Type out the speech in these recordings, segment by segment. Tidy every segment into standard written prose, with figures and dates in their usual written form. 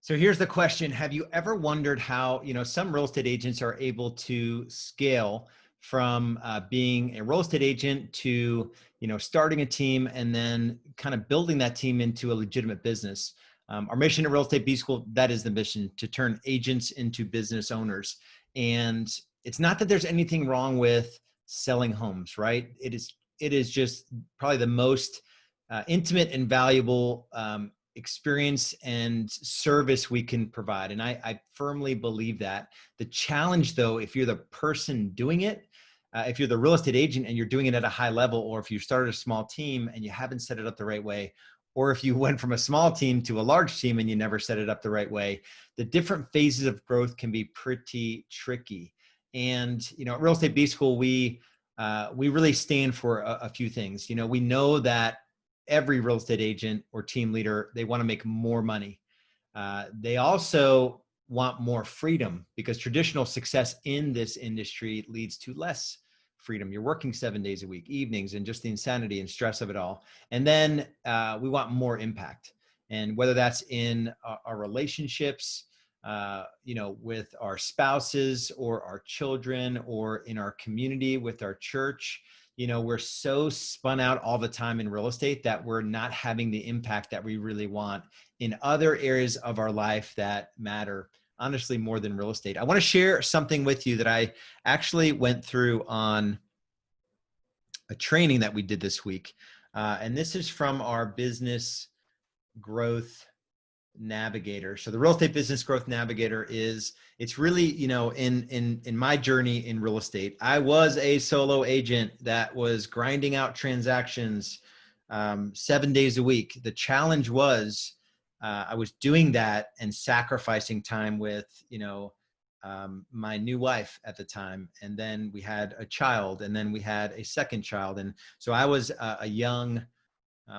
So here's the question. Have you ever wondered how, some real estate agents are able to scale from being a real estate agent to, starting a team and then kind of building that team into a legitimate business? Our mission at Real Estate B School, that is the mission, to turn agents into business owners. And it's not that there's anything wrong with selling homes, right? It is just probably the most intimate and valuable experience and service we can provide. And I firmly believe that. The challenge, though, if you're the person doing it, if you're the real estate agent and you're doing it at a high level, or if you started a small team and you haven't set it up the right way, or if you went from a small team to a large team and you never set it up the right way, the different phases of growth can be pretty tricky. And, at Real Estate B School, we really stand for a few things. We know that every real estate agent or team leader, they want to make more money. They also want more freedom, because traditional success in this industry leads to less freedom. You're working 7 days a week, evenings, and just the insanity and stress of it all. And then we want more impact. And whether that's in our relationships, with our spouses or our children, or in our community with our church, we're so spun out all the time in real estate that we're not having the impact that we really want in other areas of our life that matter, honestly, more than real estate. I want to share something with you that I actually went through on a training that we did this week. And this is from our business growth Navigator. So the Real Estate Business Growth Navigator it's really, in my journey in real estate, I was a solo agent that was grinding out transactions 7 days a week. The challenge was I was doing that and sacrificing time with, my new wife at the time. And then we had a child, and then we had a second child. And so I was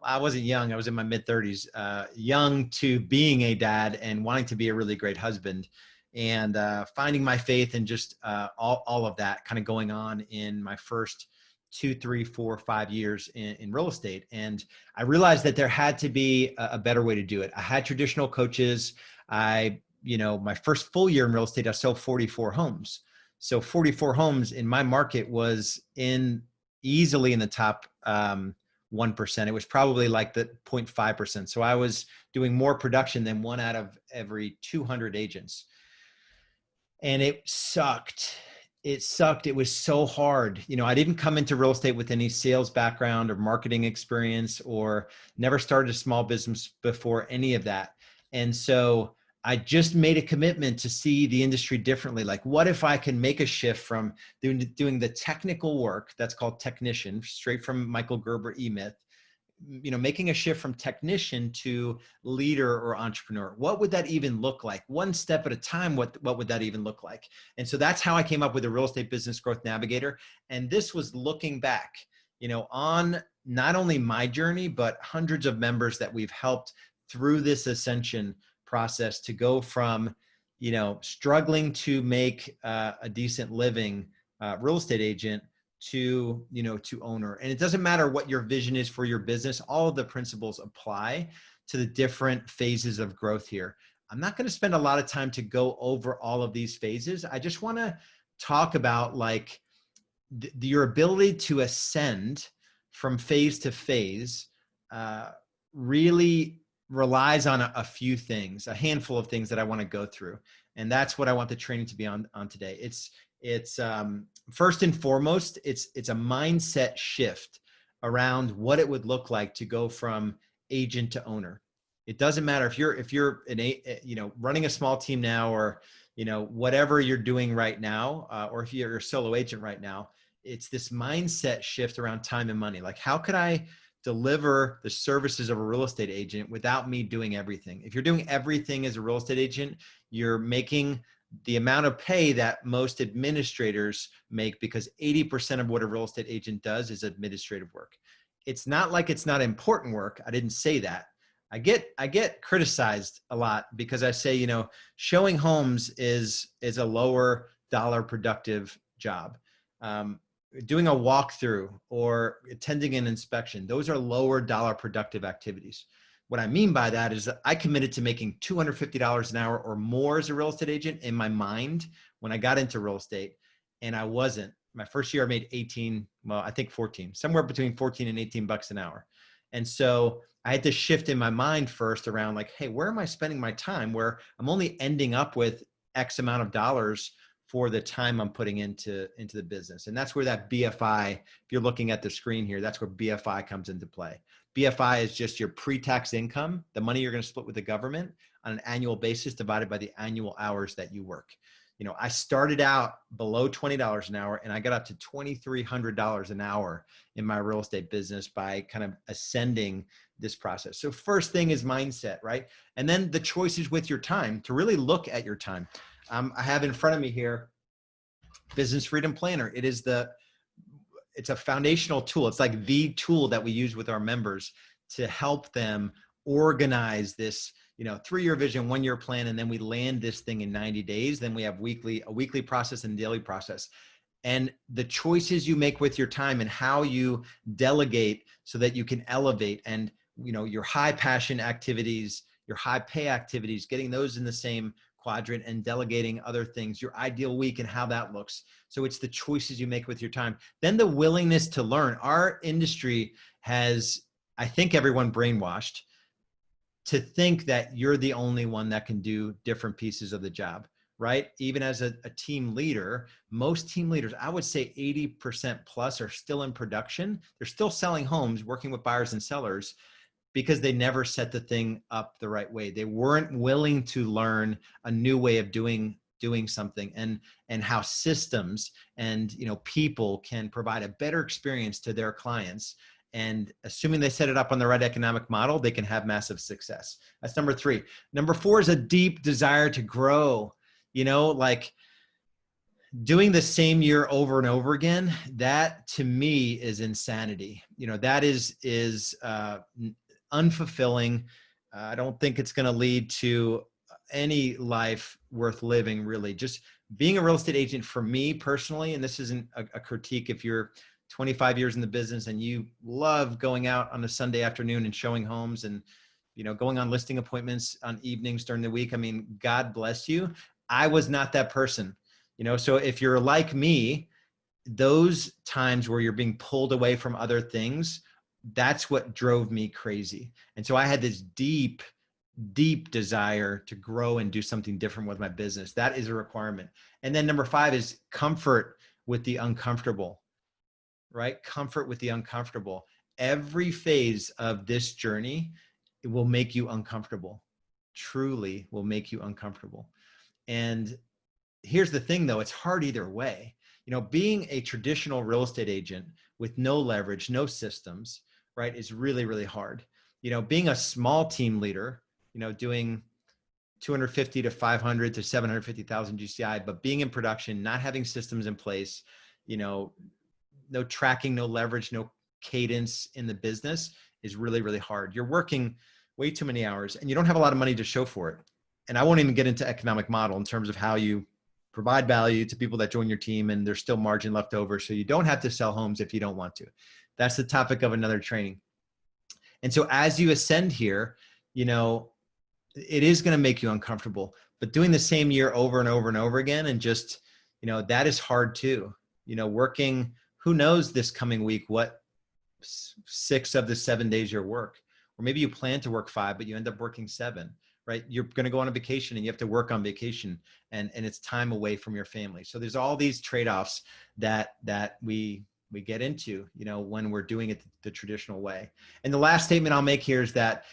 I wasn't young. I was in my mid 30s, young to being a dad and wanting to be a really great husband, and finding my faith, and just all of that kind of going on in my first 2, 3, 4, 5 years in real estate. And I realized that there had to be a better way to do it. I had traditional coaches. My first full year in real estate, I sold 44 homes. So 44 homes in my market was easily in the top 1%. It was probably like the 0.5%. So I was doing more production than 1 out of every 200 agents. And it sucked. It was so hard. I didn't come into real estate with any sales background or marketing experience, or never started a small business before any of that. And so I just made a commitment to see the industry differently. Like, what if I can make a shift from doing the technical work that's called technician, straight from Michael Gerber E-Myth, making a shift from technician to leader or entrepreneur? What would that even look like? One step at a time, what would that even look like? And so that's how I came up with the Real Estate Business Growth Navigator. And this was looking back, on not only my journey, but hundreds of members that we've helped through this ascension process to go from, struggling to make a decent living real estate agent to owner. And it doesn't matter what your vision is for your business. All of the principles apply to the different phases of growth here. I'm not going to spend a lot of time to go over all of these phases. I just want to talk about your ability to ascend from phase to phase really relies on a few things, a handful of things that I want to go through. And that's what I want the training to be on today. It's first and foremost, it's a mindset shift around what it would look like to go from agent to owner. It doesn't matter if you're running a small team now, or, whatever you're doing right now, or if you're a solo agent right now. It's this mindset shift around time and money. Like, how could I deliver the services of a real estate agent without me doing everything? If you're doing everything as a real estate agent, you're making the amount of pay that most administrators make, because 80% of what a real estate agent does is administrative work. It's not like it's not important work. I didn't say that. I get criticized a lot because I say, showing homes is a lower dollar productive job. Doing a walkthrough or attending an inspection, those are lower dollar productive activities. What I mean by that is that I committed to making $250 an hour or more as a real estate agent in my mind when I got into real estate, and I wasn't. My first year I made 18, well, I think 14, somewhere between 14 and 18 bucks an hour. And so I had to shift in my mind first around like, hey, where am I spending my time where I'm only ending up with X amount of dollars for the time I'm putting into the business. And that's where that BFI, if you're looking at the screen here, that's where BFI comes into play. BFI is just your pre-tax income, the money you're going to split with the government on an annual basis divided by the annual hours that you work. You know, I started out below $20 an hour and I got up to $2,300 an hour in my real estate business by kind of ascending this process. So first thing is mindset, right? And then the choices with your time to really look at your time. I have in front of me here, Business Freedom Planner. It's a foundational tool. It's like the tool that we use with our members to help them organize this, 3-year vision, 1-year plan, and then we land this thing in 90 days. Then we have a weekly process and daily process. And the choices you make with your time and how you delegate so that you can elevate and, your high passion activities, your high pay activities, getting those in the same quadrant and delegating other things, your ideal week and how that looks. So it's the choices you make with your time. Then the willingness to learn. Our industry has, I think, everyone brainwashed to think that you're the only one that can do different pieces of the job, right? Even as a team leader, most team leaders, I would say 80% plus are still in production. They're still selling homes, working with buyers and sellers, because they never set the thing up the right way. They weren't willing to learn a new way of doing something and how systems and people can provide a better experience to their clients. And assuming they set it up on the right economic model, they can have massive success. That's number 3. Number 4 is a deep desire to grow. Like doing the same year over and over again, that to me is insanity. That is unfulfilling. I don't think it's going to lead to any life worth living, really. Just being a real estate agent for me personally, and this isn't a critique if you're 25 years in the business and you love going out on a Sunday afternoon and showing homes and, going on listing appointments on evenings during the week. I mean, God bless you. I was not that person, so if you're like me, those times where you're being pulled away from other things, that's what drove me crazy. And so I had this deep desire to grow and do something different with my business. That is a requirement. And then number 5 is comfort with the uncomfortable, right? Comfort with the uncomfortable. Every phase of this journey, it will make you uncomfortable, truly will make you uncomfortable. And here's the thing though, it's hard either way. Being a traditional real estate agent with no leverage, no systems, right, is really, really hard. Being a small team leader, doing 250 to 500 to 750,000 GCI, but being in production, not having systems in place, no tracking, no leverage, no cadence in the business is really, really hard. You're working way too many hours and you don't have a lot of money to show for it. And I won't even get into economic model in terms of how you provide value to people that join your team and there's still margin left over. So you don't have to sell homes if you don't want to. That's the topic of another training. And so as you ascend here, it is going to make you uncomfortable, but doing the same year over and over and over again, and just, that is hard too. Working, who knows this coming week, what 6 of the 7 days you work, or maybe you plan to work 5, but you end up working 7, right? You're going to go on a vacation and you have to work on vacation and it's time away from your family. So there's all these trade-offs that we get into, when we're doing it the traditional way. And the last statement I'll make here is that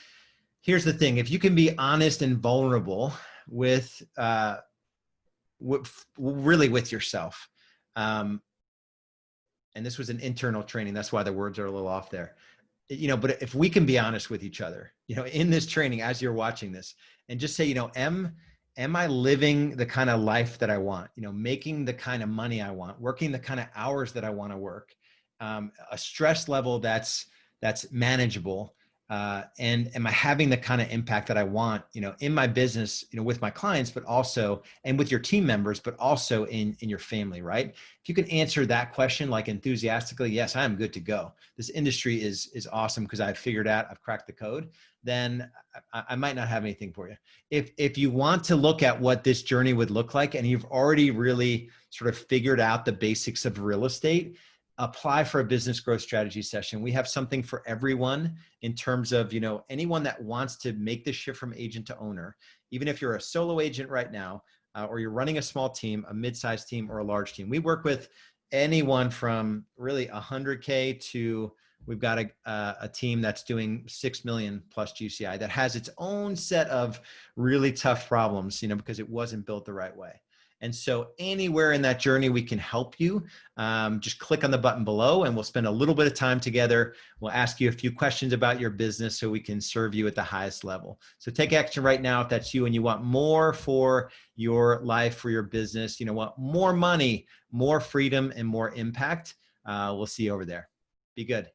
here's the thing. If you can be honest and vulnerable with really with yourself, and this was an internal training, that's why the words are a little off there, but if we can be honest with each other, in this training, as you're watching this, and just say, am I living the kind of life that I want, making the kind of money I want, working the kind of hours that I want to work, a stress level that's manageable, And am I having the kind of impact that I want, in my business, with my clients, but also, and with your team members, but also in your family, right? If you can answer that question, like enthusiastically, yes, I'm good to go. This industry is awesome because I've figured out, I've cracked the code. Then I might not have anything for you. If you want to look at what this journey would look like, and you've already really sort of figured out the basics of real estate, apply for a business growth strategy session. We have something for everyone in terms of, anyone that wants to make the shift from agent to owner, even if you're a solo agent right now, or you're running a small team, a mid-sized team, or a large team. We work with anyone from really 100K to, we've got a team that's doing 6 million plus GCI that has its own set of really tough problems, because it wasn't built the right way. And so anywhere in that journey we can help you, just click on the button below and we'll spend a little bit of time together. We'll ask you a few questions about your business so we can serve you at the highest level. So take action right now if that's you and you want more for your life, for your business, want more money, more freedom, and more impact. We'll see you over there. Be good.